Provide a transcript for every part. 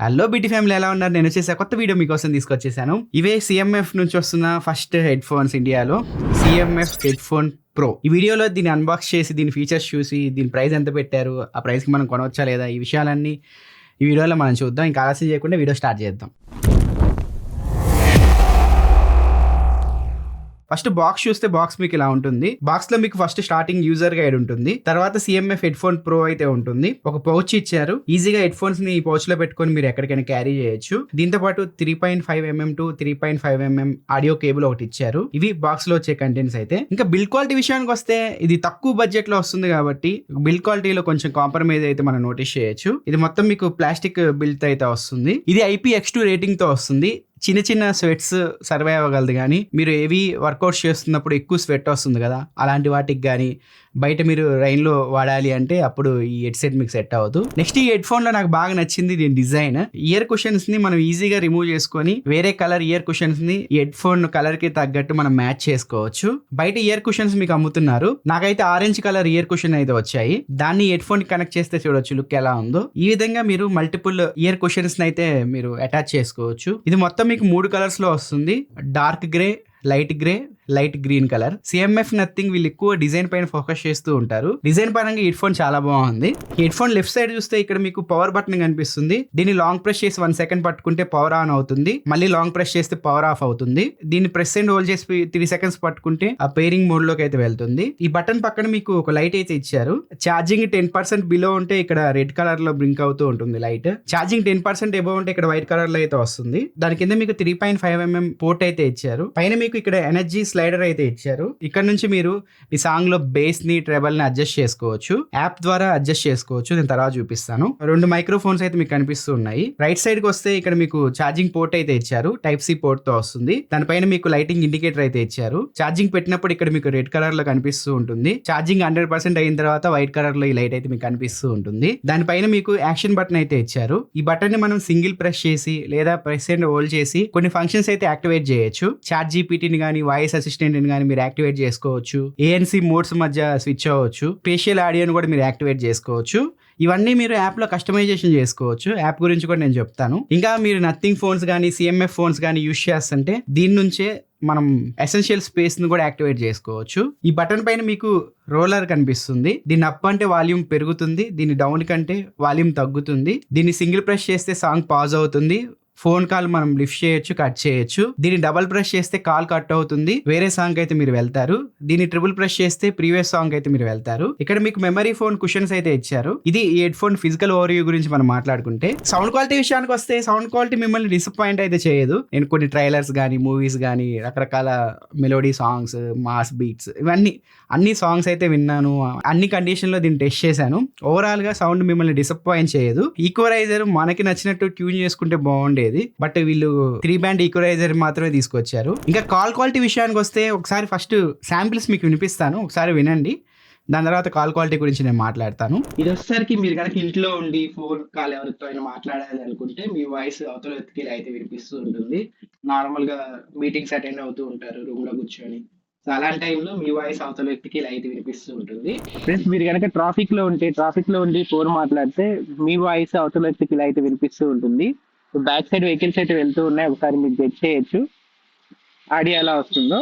Hello BT family, ఎలా ఉన్నారు? నేను వచ్చేసి కొత్త వీడియో మీకోసం తీసుకొచ్చేసాను. ఇవే సిఎంఎఫ్ నుంచి వస్తున్న ఫస్ట్ హెడ్ ఫోన్స్ ఇండియాలో, సిఎంఎఫ్ హెడ్ ఫోన్ ప్రో. ఈ వీడియోలో దీన్ని అన్బాక్స్ చేసి దీని ఫీచర్స్ చూసి దీని ప్రైస్ ఎంత పెట్టారు, ఆ ప్రైస్కి మనం కొనవచ్చా లేదా, ఈ విషయాలన్నీ ఈ వీడియోలో మనం చూద్దాం. ఇంకా ఆలస్యం చేయకుండా వీడియో స్టార్ట్ చేద్దాం. ఫస్ట్ బాక్స్ చూస్తే బాక్స్ మీకు ఇలా ఉంటుంది. బాక్స్ లో మీకు ఫస్ట్ స్టార్టింగ్ యూజర్ గైడ్ ఉంటుంది. తర్వాత సిఎంఎఫ్ హెడ్ ఫోన్ ప్రో అయితే ఉంటుంది. ఒక పౌచ్ ఇచ్చారు. ఈజీగా హెడ్ ఫోన్స్ ని ఈ పౌచ్ లో పెట్టుకొని మీరు ఎక్కడికైనా క్యారీ చేయొచ్చు. దీంతో పాటు 3.5mm to 3.5mm audio cable ఒకటి ఇచ్చారు. ఇవి బాక్స్ లో వచ్చే కంటెంట్స్ అయితే. ఇంకా బిల్డ్ క్వాలిటీ విషయానికి వస్తే ఇది తక్కువ బడ్జెట్ లో వస్తుంది కాబట్టి బిల్డ్ క్వాలిటీలో కొంచెం కాంప్రమైజ్ అయితే మనం నోటీస్ చేయొచ్చు. ఇది మొత్తం మీకు ప్లాస్టిక్ బిల్డ్ అయితే వస్తుంది. ఇది IPX2 రేటింగ్ తో వస్తుంది. చిన్న చిన్న స్వెట్స్ సర్వైవ్ అవ్వగలదు, కానీ మీరు ఏవి వర్కౌట్స్ చేస్తున్నప్పుడు ఎక్కువ స్వెట్ వస్తుంది కదా, అలాంటి వాటికి కానీ బయట మీరు రైన్లో వాడాలి అంటే అప్పుడు ఈ హెడ్సెట్ మీకు సెట్ అవ్వదు. నెక్స్ట్ ఈ హెడ్ ఫోన్లో నాకు బాగా నచ్చింది దీని డిజైన్. ఇయర్ కుషన్స్ ని మనం ఈజీగా రిమూవ్ చేసుకొని వేరే కలర్ ఇయర్ కుషన్స్ ని హెడ్ ఫోన్ కలర్ కి తగ్గట్టు మనం మ్యాచ్ చేసుకోవచ్చు. బయట ఇయర్ కుషన్స్ మీకు అమ్ముతున్నారు. నాకైతే ఆరెంజ్ కలర్ ఇయర్ కుషన్ అయితే వచ్చాయి. దాన్ని హెడ్ ఫోన్ కి కనెక్ట్ చేస్తే చూడొచ్చు లుక్ ఎలా ఉందో. ఈ విధంగా మీరు మల్టిపుల్ ఇయర్ కుషన్స్ అయితే మీరు అటాచ్ చేసుకోవచ్చు. ఇది మొత్తం మీకు 3 కలర్స్ లో వస్తుంది. Dark grey, light grey, light green colour. CMF nothing వీళ్ళు ఎక్కువ డిజైన్ పైన ఫోకస్ చేస్తూ ఉంటారు. డిజైన్ పరంగా హెడ్ ఫోన్ చాలా బాగుంది. హెడ్ ఫోన్ లెఫ్ట్ సైడ్ చూస్తే ఇక్కడ మీకు పవర్ బటన్ కనిపిస్తుంది. దీన్ని లాంగ్ ప్రెస్ చేసి 1 సెకండ్ పట్టుకుంటే పవర్ ఆన్ అవుతుంది. మళ్ళీ లాంగ్ ప్రెస్ చేస్తే పవర్ ఆఫ్ అవుతుంది. దీన్ని ప్రెస్ అండ్ హోల్డ్ చేసి 3 సెకండ్స్ పట్టుకుంటే ఆ పేరింగ్ మోడ్ లోకి అయితే వెళ్తుంది. ఈ బటన్ పక్కన మీకు ఒక లైట్ అయితే ఇచ్చారు. ఛార్జింగ్ 10% బిలో ఉంటే ఇక్కడ రెడ్ కలర్ లో బ్లింక్ అవుతూ ఉంటుంది లైట్. ఛార్జింగ్ 10% ఎబో ఉంటే ఇక్కడ వైట్ కలర్ లో అయితే వస్తుంది. దాని కింద మీకు 3.5mm పోర్ట్ అయితే ఇచ్చారు. పైన మీకు ఇక్కడ ఎనర్జీ స్లైడర్ అయితే ఇచ్చారు. ఇక్కడ నుంచి మీరు ఈ సాంగ్ లో బేస్ ని, ట్రెబల్ ని అడ్జస్ట్ చేసుకోవచ్చు. యాప్ ద్వారా అడ్జస్ట్ చేసుకోవచ్చు. నేను తర్వాత చూపిస్తాను. 2 మైక్రోఫోన్స్ అయితే మీకు కనిపిస్తూ ఉన్నాయి. రైట్ సైడ్ కి వస్తే ఇక్కడ మీకు ఛార్జింగ్ పోర్ట్ అయితే ఇచ్చారు. Type-C పోర్ట్ తో వస్తుంది. దానిపైన మీకు లైటింగ్ ఇండికేటర్ అయితే ఇచ్చారు. ఛార్జింగ్ పెట్టినప్పుడు ఇక్కడ మీకు రెడ్ కలర్ లో కనిపిస్తూ ఉంటుంది. ఛార్జింగ్ 100% అయిన తర్వాత వైట్ కలర్ లో ఈ లైట్ అయితే మీకు కనిపిస్తూ ఉంటుంది. దానిపైన మీకు యాక్షన్ బటన్ అయితే ఇచ్చారు. ఈ బటన్ ని మనం సింగిల్ ప్రెస్ చేసి లేదా ప్రెస్ అండ్ హోల్డ్ చేసి కొన్ని ఫంక్షన్స్ అయితే యాక్టివేట్ చేయొచ్చు. ChatGPT ని కానీ, వాయిస్ అసిస్టెంట్ ని కానీ మీరు యాక్టివేట్ చేసుకోవచ్చు. ANC మోడ్స్ మధ్య స్విచ్ అవ్వచ్చు. ఫేషియల్ ఆడియోని కూడా మీరు యాక్టివేట్ చేసుకోవచ్చు. ఇవన్నీ మీరు యాప్ లో కస్టమైజేషన్ చేసుకోవచ్చు. యాప్ గురించి కూడా నేను చెప్తాను. ఇంకా మీరు నథింగ్ ఫోన్స్ కానీ, సిఎంఎఫ్ ఫోన్స్ కానీ యూజ్ చేస్తుంటే దీని నుంచే మనం ఎసెన్షియల్ స్పేస్ ని కూడా యాక్టివేట్ చేసుకోవచ్చు. ఈ బటన్ పైన మీకు రోలర్ కనిపిస్తుంది. దీన్ని అప్ అంటే వాల్యూమ్ పెరుగుతుంది, దీన్ని డౌన్ కంటే వాల్యూమ్ తగ్గుతుంది. దీన్ని సింగిల్ ప్రెస్ చేస్తే సాంగ్ పాజ్ అవుతుంది. ఫోన్ కాల్ మనం లిఫ్ట్ చేయొచ్చు, కట్ చేయొచ్చు. దీన్ని డబుల్ ప్రెస్ చేస్తే కాల్ కట్ అవుతుంది, వేరే సాంగ్ అయితే మీరు వెళ్తారు. దీన్ని ట్రిపుల్ ప్రెస్ చేస్తే ప్రీవియస్ సాంగ్ అయితే మీరు వెళ్తారు. ఇక్కడ మీకు మెమరీ ఫోన్ కుషన్స్ అయితే ఇచ్చారు. ఇది ఈ హెడ్ ఫోన్ ఫిజికల్ ఓవర్వ్యూ గురించి మనం మాట్లాడుకుంటే, సౌండ్ క్వాలిటీ విషయానికి వస్తే సౌండ్ క్వాలిటీ మిమ్మల్ని డిసప్పాయింట్ అయితే చేయదు. నేను కొన్ని ట్రైలర్స్ కానీ, మూవీస్ కానీ, రకరకాల మెలోడీ సాంగ్స్, మాస్ బీట్స్, ఇవన్నీ అన్ని సాంగ్స్ అయితే విన్నాను. అన్ని కండిషన్ లో దీన్ని టెస్ట్ చేశాను. ఓవరాల్ గా సౌండ్ మిమ్మల్ని డిసప్పాయింట్ చేయదు. ఈక్వలైజర్ మనకి నచ్చినట్టు ట్యూన్ చేసుకుంటే బాగుండేది, బట్ వీళ్ళు 3 బ్యాండ్ ఈక్వలైజర్ మాత్రమే తీసుకొచ్చారు. ఇంకా కాల్ క్వాలిటీ విషయానికి వస్తే ఒకసారి ఫస్ట్ శాంపిల్స్ మీకు వినిపిస్తాను, ఒకసారి వినండి. దాని తర్వాత కాల్ క్వాలిటీ గురించి నేను మాట్లాడతాను. ఇది వచ్చేసరికి మీరు కనుక ఇంట్లో ఉండి ఫోన్ కాల్ ఎవరితో అయినా మాట్లాడాలి అనుకుంటే మీ వాయిస్ అవతల వ్యక్తికి అయితే వినిపిస్తూ ఉంటుంది. నార్మల్ గా మీటింగ్స్ అటెండ్ అవుతూ ఉంటారు రూమ్ లో కూర్చొని. సో అలాంటి టైంలో మీ వాయిస్ అవతల వ్యక్తికి ఇలా అయితే వినిపిస్తూ ఉంటుంది. ఫ్రెండ్స్, మీరు కనుక ట్రాఫిక్ లో ఉండి ఫోన్ మాట్లాడితే మీ వాయిస్ అవతల వ్యక్తికి ఇలా అయితే వినిపిస్తూ ఉంటుంది. బ్యాక్ సైడ్ వెహికల్స్ అయితే వెళ్తూ ఉన్నాయి. ఒకసారి మీకు చెక్ చేయొచ్చు ఆడియో ఎలా వస్తుందో.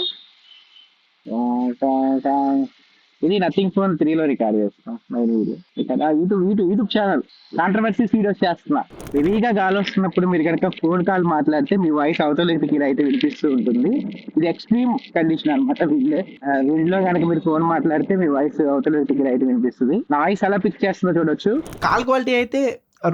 ఇది నథింగ్ ఫోన్ 3లో రికార్డ్ చేస్తున్నాం వీడియో. ఇక్కడ యూట్యూబ్ ఛానల్ కాంట్రవర్సీస్ వీడియోస్ చేస్తున్నా. హెవీగా గాలి వస్తున్నప్పుడు మీరు కనుక ఫోన్ కాల్ మాట్లాడితే మీ వాయిస్ అవతల వ్యక్తికి ఇలా అయితే వినిపిస్తూ ఉంటుంది. ఇది ఎక్స్ట్రీమ్ కండిషన్ అనమాట. వీడిలో కనుక మీరు ఫోన్ మాట్లాడితే మీ వాయిస్ అవతల వ్యక్తికి ఇలా అయితే వినిపిస్తుంది. నా వాయిస్ ఎలా పిక్ చేస్తుందో చూడొచ్చు. కాల్ క్వాలిటీ అయితే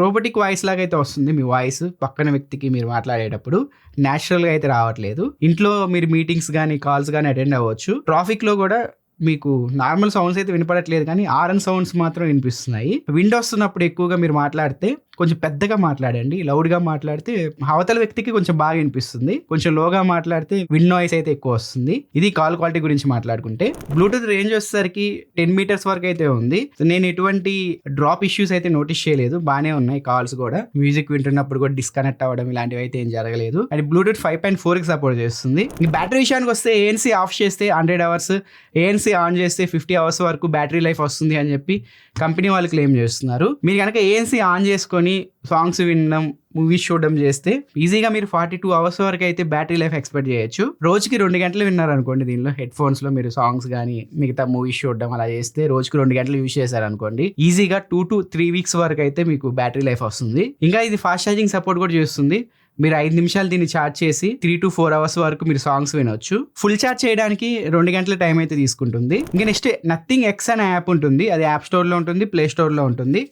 రోబోటిక్ వాయిస్ లాగా అయితే వస్తుంది. మీ వాయిస్ పక్కన వ్యక్తికి మీరు మాట్లాడేటప్పుడు న్యాచురల్గా అయితే రావట్లేదు. ఇంట్లో మీరు మీటింగ్స్ కానీ, కాల్స్ కానీ అటెండ్ అవ్వచ్చు. ట్రాఫిక్లో కూడా మీకు నార్మల్ సౌండ్స్ అయితే వినపడట్లేదు, కానీ ఆర్ఎన్ సౌండ్స్ మాత్రం వినిపిస్తున్నాయి. విండోస్ ఉన్నప్పుడు ఎక్కువగా మీరు మాట్లాడితే కొంచెం పెద్దగా మాట్లాడండి. లౌడ్గా మాట్లాడితే అవతల వ్యక్తికి కొంచెం బాగా వినిపిస్తుంది. కొంచెం లోగా మాట్లాడితే విండ్ నాయిస్ అయితే ఎక్కువ వస్తుంది. ఇది కాల్ క్వాలిటీ గురించి మాట్లాడుకుంటే, బ్లూటూత్ రేంజ్ వచ్చేసరికి 10 meters వరకు అయితే ఉంది. నేను ఎటువంటి డ్రాప్ ఇష్యూస్ అయితే నోటీస్ చేయలేదు. బాగానే ఉన్నాయి కాల్స్ కూడా. మ్యూజిక్ వింటున్నప్పుడు కూడా డిస్కనెక్ట్ అవ్వడం ఇలాంటివి అయితే ఏం జరగలేదు. అండ్ బ్లూటూత్ 5.4 కి సపోర్ట్ చేస్తుంది. ఈ బ్యాటరీ విషయానికి వస్తే ANC ఆఫ్ చేస్తే 100 hours, ANC ఆన్ చేస్తే 50 hours వరకు బ్యాటరీ లైఫ్ వస్తుంది అని చెప్పి కంపెనీ వాళ్ళు క్లెయిమ్ చేస్తున్నారు. మీరు కనుక ANC ఆన్ చేసుకొని పెట్టుకొని సాంగ్స్ వినడం, మూవీస్ చూడడం చేస్తే ఈజీగా మీరు 42 అవర్స్ వరకు అయితే బ్యాటరీ లైఫ్ ఎక్స్పెక్ట్ చేయొచ్చు. రోజుకి 2 గంటలు విన్నారనుకోండి, దీనిలో హెడ్ ఫోన్స్ లో మీరు సాంగ్స్ కానీ మిగతా మూవీస్ చూడడం అలా చేస్తే రోజుకి 2 గంటలు యూజ్ చేశారనుకోండి, ఈజీగా 2 to 3 వీక్స్ వరకు అయితే మీకు బ్యాటరీ లైఫ్ వస్తుంది. ఇంకా ఇది ఫాస్ట్ ఛార్జింగ్ సపోర్ట్ కూడా చేస్తుంది. మీరు 5 నిమిషాలు దీన్ని ఛార్జ్ చేసి 3 to 4 అవర్స్ వరకు మీరు సాంగ్స్ వినొచ్చు. ఫుల్ ఛార్జ్ చేయడానికి 2 గంటల టైం అయితే తీసుకుంటుంది. ఇంకా నెక్స్ట్ నథింగ్ ఎక్స్ అనే యాప్ ఉంటుంది. అది యాప్ స్టోర్ లో ఉంటుంది, ప్లే స్టోర్ లో ఉంటుంది.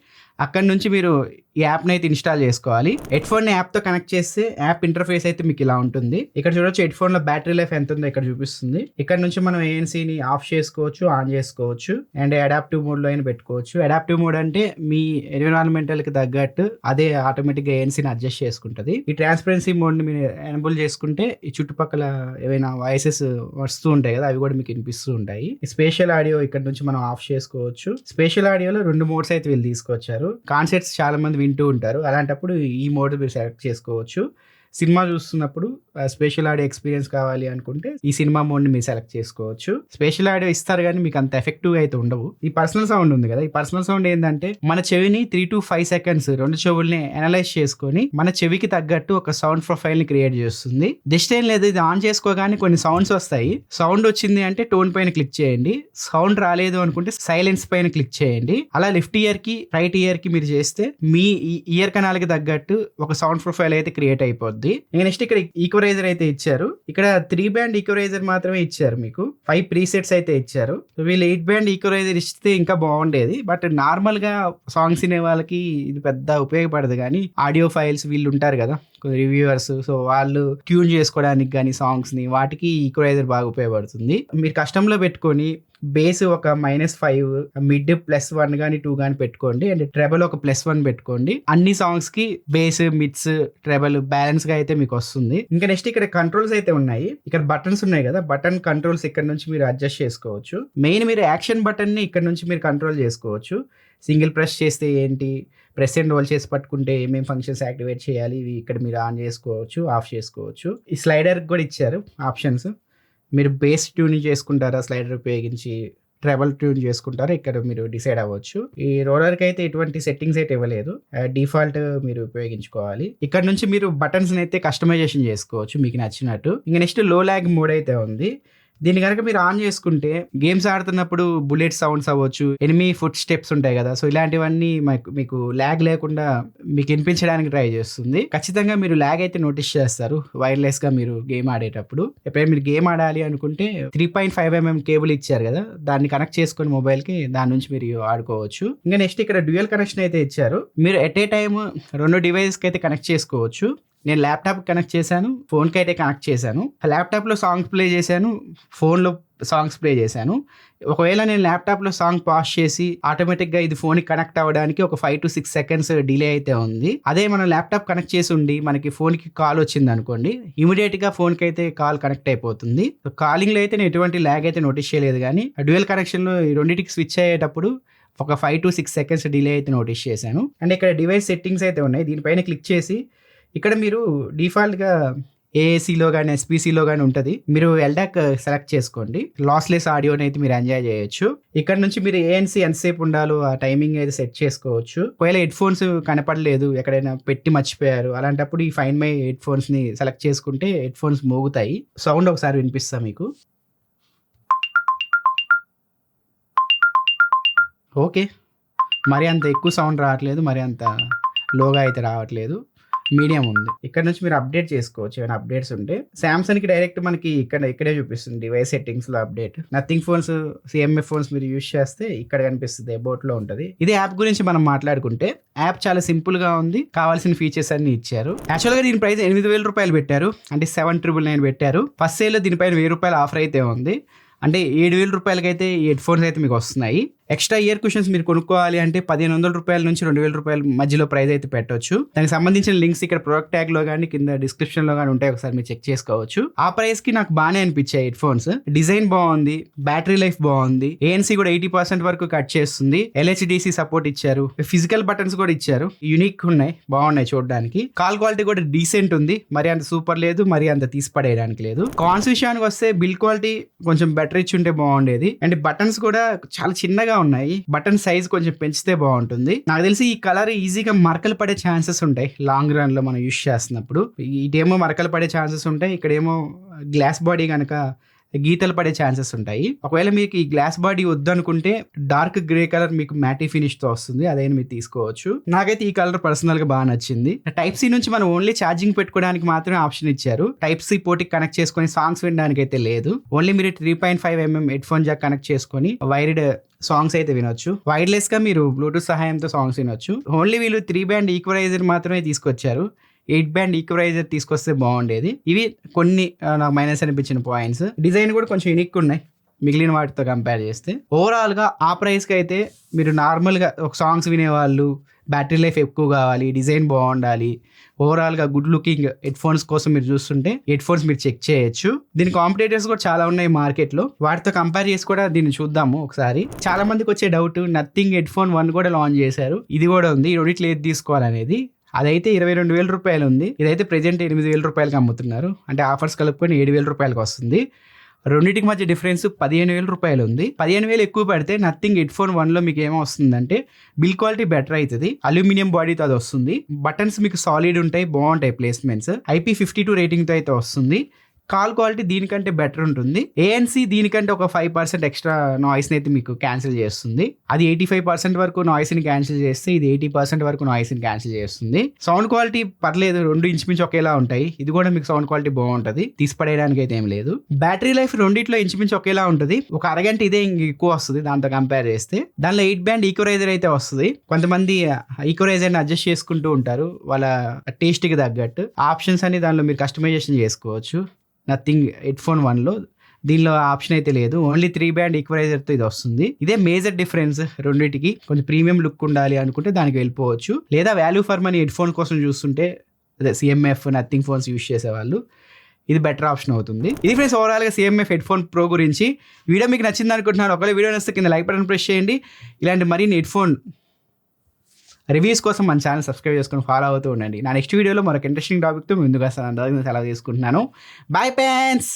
అక్కడ నుంచి మీరు ఈ యాప్ని అయితే ఇన్స్టాల్ చేసుకోవాలి. హెడ్ ఫోన్ యాప్తో కనెక్ట్ చేస్తే యాప్ ఇంటర్ఫేస్ అయితే మీకు ఇలా ఉంటుంది. ఇక్కడ చూడొచ్చు హెడ్ ఫోన్ లో బ్యాటరీ లైఫ్ ఎంత ఉందో ఇక్కడ చూపిస్తుంది. ఇక్కడ నుంచి మనం ఏఎన్సీని ఆఫ్ చేసుకోవచ్చు, ఆన్ చేసుకోవచ్చు, అండ్ అడాప్టివ్ మోడ్ లో అయినా పెట్టుకోవచ్చు. అడాప్టివ్ మోడ్ అంటే మీ ఎన్విరాన్మెంటల్ కి తగ్గట్టు అదే ఆటోమేటిక్ గా ఏఎన్సీని అడ్జస్ట్ చేసుకుంటది. ఈ ట్రాన్స్పరెన్సీ మోడ్ ని మీరు ఎనేబుల్ చేసుకుంటే ఈ చుట్టుపక్కల ఏవైనా వాయిసెస్ వస్తూ ఉంటాయి కదా, అవి కూడా మీకు వినిపిస్తూ ఉంటాయి. ఈ స్పేషల్ ఆడియో ఇక్కడ నుంచి మనం ఆఫ్ చేసుకోవచ్చు. స్పేషల్ ఆడియోలో 2 మోడ్స్ అయితే వీళ్ళు తీసుకొచ్చారు. కాన్సర్ట్స్ చాలా మంది వింటూ ఉంటారు, అలాంటప్పుడు ఈ మోడ్ మీరు సెలెక్ట్ చేసుకోవచ్చు. సినిమా చూస్తున్నప్పుడు స్పెషల్ ఆడియో ఎక్స్పీరియన్స్ కావాలి అనుకుంటే ఈ సినిమా మోడ్ని మీరు సెలెక్ట్ చేసుకోవచ్చు. స్పెషల్ ఆడియో ఇస్తారు కానీ మీకు అంత ఎఫెక్టివ్ అయితే ఉండవు. ఈ పర్సనల్ సౌండ్ ఉంది కదా, ఈ పర్సనల్ సౌండ్ ఏంటంటే మన చెవిని 3 to 5 సెకండ్స్ 2 చెవుల్ని అనలైజ్ చేసుకొని మన చెవికి తగ్గట్టు ఒక సౌండ్ ప్రొఫైల్ ని క్రియేట్ చేస్తుంది. జస్ట్ ఏం లేదు, ఇది ఆన్ చేసుకోగానే కొన్ని సౌండ్స్ వస్తాయి. సౌండ్ వచ్చింది అంటే టోన్ పైన క్లిక్ చేయండి, సౌండ్ రాలేదు అనుకుంటే సైలెన్స్ పైన క్లిక్ చేయండి. అలా లెఫ్ట్ ఇయర్ కి రైట్ ఇయర్ కి మీరు చేస్తే మీ ఇయర్ కనాల్ కి తగ్గట్టు ఒక సౌండ్ ప్రొఫైల్ అయితే క్రియేట్ అయిపోద్ది. నెక్స్ట్ ఇక్కడ ఈక్వలైజర్ అయితే ఇచ్చారు. ఇక్కడ 3 బ్యాండ్ ఈక్వలైజర్ మాత్రమే ఇచ్చారు, మీకు 5 ప్రీసెట్స్ అయితే ఇచ్చారు. వీళ్ళు 8 బ్యాండ్ ఈక్వలైజర్ ఇస్తే ఇంకా బాగుండేది, బట్ నార్మల్ గా సాంగ్స్ వినే వాళ్ళకి ఇది పెద్ద ఉపయోగపడదు. కానీ ఆడియో ఫైల్స్ వీళ్ళు ఉంటారు కదా రివ్యూవర్స్, సో వాళ్ళు ట్యూన్ చేసుకోవడానికి కానీ సాంగ్స్ ని వాటికి ఈక్వలైజర్ బాగా ఉపయోగపడుతుంది. మీరు కస్టంలో పెట్టుకొని బేస్ ఒక -5, మిడ్ +1 కానీ 2 కానీ పెట్టుకోండి, అండ్ ట్రెబల్ ఒక +1 పెట్టుకోండి. అన్ని సాంగ్స్ కి బేస్, మిడ్స్, ట్రెబల్ బ్యాలెన్స్ గా అయితే మీకు వస్తుంది. ఇంకా నెక్స్ట్ ఇక్కడ కంట్రోల్స్ అయితే ఉన్నాయి. ఇక్కడ బటన్స్ ఉన్నాయి కదా, బటన్ కంట్రోల్స్ ఇక్కడ నుంచి మీరు అడ్జస్ట్ చేసుకోవచ్చు. మెయిన్ మీరు యాక్షన్ బటన్ ని ఇక్కడ నుంచి మీరు కంట్రోల్ చేసుకోవచ్చు. సింగిల్ ప్రెస్ చేస్తే ఏంటి, ప్రెస్ అండ్ హోల్డ్ చేసి పట్టుకుంటే ఏమేమి ఫంక్షన్స్ యాక్టివేట్ చేయాలి ఇవి ఇక్కడ మీరు ఆన్ చేసుకోవచ్చు, ఆఫ్ చేసుకోవచ్చు. ఈ స్లైడర్ కూడా ఇచ్చారు ఆప్షన్స్. మీరు బేస్ ట్యూన్ చేసుకుంటారా స్లైడర్ ఉపయోగించి, ట్రెబల్ ట్యూన్ చేసుకుంటారా ఇక్కడ మీరు డిసైడ్ అవ్వచ్చు. ఈ రోలర్కి అయితే ఎటువంటి సెట్టింగ్స్ అయితే ఇవ్వలేదు, డిఫాల్ట్ మీరు ఉపయోగించుకోవాలి. ఇక్కడ నుంచి మీరు బటన్స్ అయితే కస్టమైజేషన్ చేసుకోవచ్చు మీకు నచ్చినట్టు. ఇంకా నెక్స్ట్ లో ల్యాగ్ మోడ్ అయితే ఉంది. దీన్ని కనుక మీరు ఆన్ చేసుకుంటే గేమ్స్ ఆడుతున్నప్పుడు బుల్లెట్ సౌండ్స్ అవ్వచ్చు, ఎనిమీ ఫుట్ స్టెప్స్ ఉంటాయి కదా, సో ఇలాంటివన్నీ మీకు ల్యాగ్ లేకుండా మీకు వినిపించడానికి ట్రై చేస్తుంది. ఖచ్చితంగా మీరు ల్యాగ్ అయితే నోటీస్ చేస్తారు వైర్లెస్ గా మీరు గేమ్ ఆడేటప్పుడు. ఎప్పుడైనా మీరు గేమ్ ఆడాలి అనుకుంటే 3.5mm కేబుల్ ఇచ్చారు కదా, దాన్ని కనెక్ట్ చేసుకొని మొబైల్ కి, దాని నుంచి మీరు ఆడుకోవచ్చు. ఇంకా నెక్స్ట్ ఇక్కడ డ్యూయల్ కనెక్షన్ అయితే ఇచ్చారు. మీరు ఎట్ ఏ టైమ్ 2 డివైస్ కి అయితే కనెక్ట్ చేసుకోవచ్చు. నేను ల్యాప్టాప్ కనెక్ట్ చేశాను, ఫోన్కి అయితే కనెక్ట్ చేశాను. ల్యాప్టాప్లో సాంగ్స్ ప్లే చేశాను, ఫోన్లో సాంగ్స్ ప్లే చేశాను. ఒకవేళ నేను ల్యాప్టాప్లో సాంగ్ పాస్ చేసి ఆటోమేటిక్గా ఇది ఫోన్కి కనెక్ట్ అవ్వడానికి ఒక 5 to 6 సెకండ్స్ డిలే అయితే ఉంది. అదే మనం ల్యాప్టాప్ కనెక్ట్ చేసి ఉండి మనకి ఫోన్కి కాల్ వచ్చింది అనుకోండి, ఇమీడియట్గా ఫోన్కి అయితే కాల్ కనెక్ట్ అయిపోతుంది. కాలింగ్లో అయితే నేను ఎటువంటి ల్యాగ్ అయితే నోటీస్ చేయలేదు. కానీ డ్యూయల్ కనెక్షన్లో ఈ రెండింటికి స్విచ్ అయ్యేటప్పుడు ఒక 5 to 6 సెకండ్స్ డిలే అయితే నోటీస్ చేశాను. అండ్ ఇక్కడ డివైస్ సెట్టింగ్స్ అయితే ఉన్నాయి, దీనిపైన క్లిక్ చేసి ఇక్కడ మీరు డిఫాల్ట్గా ఏఏసీలో కానీ ఎస్పీసీలో కానీ ఉంటుంది, మీరు ఎల్డాక్ సెలెక్ట్ చేసుకోండి. లాస్లెస్ ఆడియోని అయితే మీరు ఎంజాయ్ చేయొచ్చు. ఇక్కడ నుంచి మీరు ఏఎన్సీ ఎంతసేపు ఉండాలో ఆ టైమింగ్ అయితే సెట్ చేసుకోవచ్చు. ఒకవేళ హెడ్ ఫోన్స్ కనపడలేదు, ఎక్కడైనా పెట్టి మర్చిపోయారు, అలాంటప్పుడు ఈ ఫైండ్ మై హెడ్ ఫోన్స్ ని సెలెక్ట్ చేసుకుంటే హెడ్ ఫోన్స్ మోగుతాయి. సౌండ్ ఒకసారి వినిపిస్తా మీకు. ఓకే, మరి అంత ఎక్కువ సౌండ్ రావట్లేదు, మరి అంత లోగా అయితే రావట్లేదు, మీడియం ఉంది. ఇక్కడ నుంచి మీరు అప్డేట్ చేసుకోవచ్చు ఏమైనా అప్డేట్స్ ఉంటే. సామ్సంగ్ కి డైరెక్ట్ మనకి ఇక్కడే చూపిస్తుంది డివైస్ సెట్టింగ్స్ లో update. Nothing phones, CMF phones మీరు యూజ్ చేస్తే ఇక్కడ కనిపిస్తుంది, అబౌట్ లో ఉంటుంది. ఇదే యాప్ గురించి మనం మాట్లాడుకుంటే, యాప్ చాలా సింపుల్ గా ఉంది, కావాల్సిన ఫీచర్స్ అన్ని ఇచ్చారు. యాక్చువల్ గా దీని ప్రైస్ 8,000 రూపాయలు పెట్టారు, అంటే 7,999 పెట్టారు. ఫస్ట్ సేల్ లో దీనిపైన 1,000 రూపాయలు ఆఫర్ అయితే ఉంది, అంటే 7,000 రూపాయలకి అయితే ఈ హెడ్ ఫోన్స్ అయితే మీకు వస్తున్నాయి. ఎక్స్ట్రా ఇయర్ కుషన్స్ మీరు కొనుక్కోవాలి అంటే 1,500 రూపాయల నుంచి 2,000 రూపాయల మధ్యలో ప్రైస్ అయితే పెట్టొచ్చు. దానికి సంబంధించిన లింక్స్ ఇక్కడ ప్రొడక్ట్ ట్యాగ్ లో కానీ కింద డిస్క్రిప్షన్ లో కానీ ఉంటాయి, ఒకసారి మీరు చెక్ చేసుకోవచ్చు. ఆ ప్రైస్ కి నాకు బాగానే అనిపించాయి హెడ్ ఫోన్స్. డిజైన్ బాగుంది, బ్యాటరీ లైఫ్ బాగుంది, ఏఎన్సీ కూడా 80% వరకు కట్ చేస్తుంది, LHDC సపోర్ట్ ఇచ్చారు, ఫిజికల్ బటన్స్ కూడా ఇచ్చారు, యూనిక్ ఉన్నాయి, బాగున్నాయి చూడడానికి. కాల్ క్వాలిటీ కూడా డీసెంట్ ఉంది, మరి అంత సూపర్ లేదు, మరి అంత తీసి పడేయడానికి లేదు. కాన్స్ విషయానికి వస్తే బిల్డ్ క్వాలిటీ కొంచెం బెటర్ ఇచ్చి ఉంటే బాగుండేది. అండ్ బటన్స్ కూడా చాలా చిన్నగా ఉన్నాయి. బటన్ సైజ్ కొంచెం పెంచితే బాగుంటుంది. నాకు తెలిసి ఈ కలర్ ఈజీగా మరకలు పడే ఛాన్సెస్ ఉంటాయి లాంగ్ రన్ లో మనం యూస్ చేస్తున్నప్పుడు. ఇటేమో మరకలు పడే ఛాన్సెస్ ఉంటాయి, ఇక్కడేమో గ్లాస్ బాడీ కనుక గీతలు పడే ఛాన్సెస్ ఉంటాయి. ఒకవేళ మీకు ఈ గ్లాస్ బాడీ వద్దు అనుకుంటే డార్క్ గ్రే కలర్ మీకు మ్యాటీ ఫినిష్ తో వస్తుంది, అదైనా మీరు తీసుకోవచ్చు. నాకైతే ఈ కలర్ పర్సనల్ గా బాగా నచ్చింది. టైప్ సి నుంచి మనం ఓన్లీ ఛార్జింగ్ పెట్టుకోవడానికి మాత్రమే ఆప్షన్ ఇచ్చారు. టైప్ సి పోర్ట్ కనెక్ట్ చేసుకొని సాంగ్స్ వినడానికి అయితే లేదు. ఓన్లీ మీరు 3.5mm head phone Jack connect చేసుకొని వైర్డ్ సాంగ్స్ అయితే వినొచ్చు. వైర్లెస్ గా మీరు బ్లూటూత్ సహాయంతో సాంగ్స్ వినొచ్చు. ఓన్లీ వీళ్ళు 3 బ్యాండ్ ఈక్వలైజర్ మాత్రమే తీసుకొచ్చారు. 8 బ్యాండ్ ఈక్వలైజర్ తీసుకొస్తే బాగుండేది. ఇవి కొన్ని నాకు మైనస్ అనిపించిన పాయింట్స్. డిజైన్ కూడా కొంచెం యూనిక్ ఉన్నాయి మిగిలిన వాటితో కంపేర్ చేస్తే. ఓవరాల్ గా ఆ ప్రైస్ కి అయితే మీరు నార్మల్ గా ఒక సాంగ్స్ వినేవాళ్ళు, బ్యాటరీ లైఫ్ ఎక్కువ కావాలి, డిజైన్ బాగుండాలి, ఓవరాల్ గా గుడ్ లుకింగ్ హెడ్ ఫోన్స్ కోసం మీరు చూస్తుంటే హెడ్ ఫోన్స్ మీరు చెక్ చేయొచ్చు. దీని కాంపిటేటర్స్ కూడా చాలా ఉన్నాయి మార్కెట్ లో, వాటితో కంపేర్ చేసి కూడా దీన్ని చూద్దాము ఒకసారి. చాలా మందికి వచ్చే డౌట్, నథింగ్ హెడ్ ఫోన్ 1 కూడా లాంచ్ చేశారు, ఇది కూడా ఉంది, ఈ రెండిట్లో ఏది తీసుకోవాలనేది. అదైతే 22,000 రూపాయలు ఉంది, ఇదైతే ప్రెజెంట్ 8,000 రూపాయలకి అమ్ముతున్నారు. అంటే ఆఫర్స్ కలుపుకొని 7,000 రూపాయలకి వస్తుంది. రెండింటికి మధ్య డిఫరెన్స్ 15,000 రూపాయలు ఉంది. 15,000 ఎక్కువ పడితే నథింగ్ హెడ్ ఫోన్ 1 లో మీకు ఏమో వస్తుందంటే బిల్ క్వాలిటీ బెటర్ అవుతుంది, అల్యూమినియం బాడీతో అది వస్తుంది. బటన్స్ మీకు సాలిడ్ ఉంటాయి, బాగుంటాయి ప్లేస్మెంట్స్. IP52 రేటింగ్ తో అయితే వస్తుంది. కాల్ క్వాలిటీ దీనికంటే బెటర్ ఉంటుంది. ANC దీనికంటే ఒక 5% ఎక్స్ట్రా నాయిస్ అయితే మీకు క్యాన్సిల్ చేస్తుంది. అది 85% వరకు నాయిస్ ని క్యాన్సిల్ చేస్తే ఇది 80% వరకు నాయిస్ ని క్యాన్సిల్ చేస్తుంది. సౌండ్ క్వాలిటీ పర్లేదు, రెండు ఇంచుమించు ఒకేలా ఉంటాయి. ఇది కూడా మీకు సౌండ్ క్వాలిటీ బాగుంటది, తీసిపడేయడానికి అయితే ఏం లేదు. బ్యాటరీ లైఫ్ రెండిట్లో ఇంచుమించు ఒకేలా ఉంటుంది, ఒక అరగంట ఇదే ఎక్కువ వస్తుంది దాంతో కంపేర్ చేస్తే. దానిలో 8 బ్యాండ్ ఈక్వలైజర్ అయితే వస్తుంది. కొంతమంది ఈక్వలైజర్ ని అడ్జస్ట్ చేసుకుంటూ ఉంటారు వాళ్ళ టేస్ట్ కి తగ్గట్టు. ఆప్షన్స్ అని దానిలో మీరు కస్టమైజేషన్ చేసుకోవచ్చు. నథింగ్ హెడ్ ఫోన్ 1 లో దీనిలో ఆప్షన్ అయితే లేదు, ఓన్లీ 3 బ్యాండ్ ఈక్వలైజర్ తో ఇది వస్తుంది. ఇదే మేజర్ డిఫరెన్స్ రెండింటికి. కొంచెం ప్రీమియం లుక్ ఉండాలి అనుకుంటే దానికి వెళ్ళిపోవచ్చు, లేదా value for money head phone కోసం చూస్తుంటే అదే CMF నథింగ్ ఫోన్స్ యూస్ చేసేవాళ్ళు ఇది బెటర్ ఆప్షన్ అవుతుంది. ఇది ఫ్రెండ్స్ ఓవరాల్ గా CMF హెడ్ ఫోన్ ప్రో గురించి. వీడియో మీకు నచ్చింది అనుకుంటున్నాను. ఒకవేళ వీడియో నచ్చితే కింద లైక్ బటన్ ప్రెస్ చేయండి. ఇలాంటి మరిన్ని హెడ్ ఫోన్ రివ్యూస్ కోసం మన ఛానల్ సబ్స్క్రైబ్ చేసుకొని ఫాలో అవుతూ ఉండండి. నా నెక్స్ట్ వీడియోలో మరొక ఇంట్రెస్టింగ్ టాపిక్తో ముందుగా సెలవు తీసుకుంటున్నాను. Bye friends.